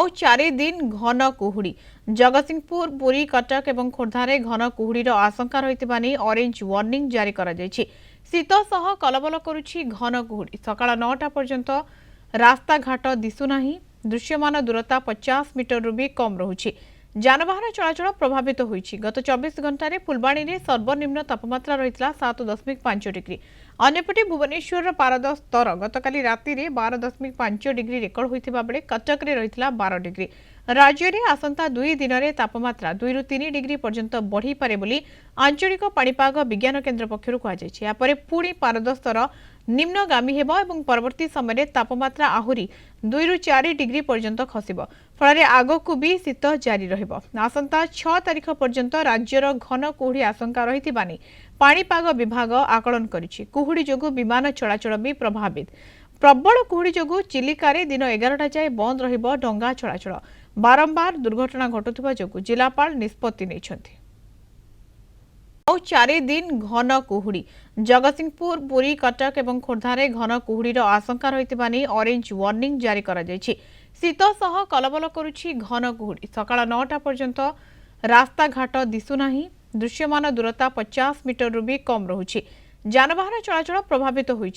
ଆଉ 4 दिन घन कुहुड़ी जगतसिंहपुर पुरी कटक एवं खोर्धारे घन कुहुड़ीर आशंका रहितबा नै ऑरेंज वार्निंग जारी करा जायछि। शीत सह कलबल करुछि घन कुहुड़ी। सकाळ 9टा पर्यंत रास्ता घाट दिसु नाही। दृश्यमान दूरता 50 मीटर भी कम रहुछि। जानवाहन चलाचल प्रभावित होइछि। गत 24 घंटे फुलबाणी रे सर्वनिम्न तापमात्रा रहितला 7.5 डिग्री। अन्यपटे भुवनेश्वर पारद स्तर गतकाली राति रे 12.5 डिग्री रेकर्ड होइथिबा बेले कटक रे रहितला 12 डिग्री। राज्य रे आसंता 2 दिन रे तापमात्रा 2 रु 3 डिग्री पर्यंत बढ़ी पारे बोली आंचलिक पाणीपाग विज्ञान केन्द्र पक्षरु कहा जायछि। या परे पुणी पारद स्तर निम्नगामी हेबो एवं परवर्ती समय तापमात्रा आहुरी 2 रु 4 डिग्री पर्यंत खसिबो। फल आगकू भी शीत जारी रहिबो। आसंता 6 तारिख पर्यंत राज्यर घन कुहुड़ी आशंका रहितबा नै पाणीपाग विभाग आकलन करिछि। कुहुड़ी जोगु विमान चलाचल भी प्रभावित। प्रबल कुहुड़ी जोगु चिलिकारे दिन 11टा जाए बंद रहिबो डंगा चलाचल। बारंबार दुर्घटना घटुथिबा जोगु जिलापाल निष्पत्ति नेछन्ति। ଆଉ 4 दिन घन कुहुड़ी जगतसिंहपुर पुरी कटक एवं खोर्धारे घन कुहुड़ीर आशंका रहितबा नै ऑरेंज वार्निंग जारी करा जायछि। शीत सह कलबल करुछि घन कुहुड़ी। सकाळ 9टा पर्यंत रास्ता घाट दिसु नाही। दृश्यमान दूरता 50 मीटर भी कम रहुछि। जानवाहन चलाचल प्रभावित होइछि।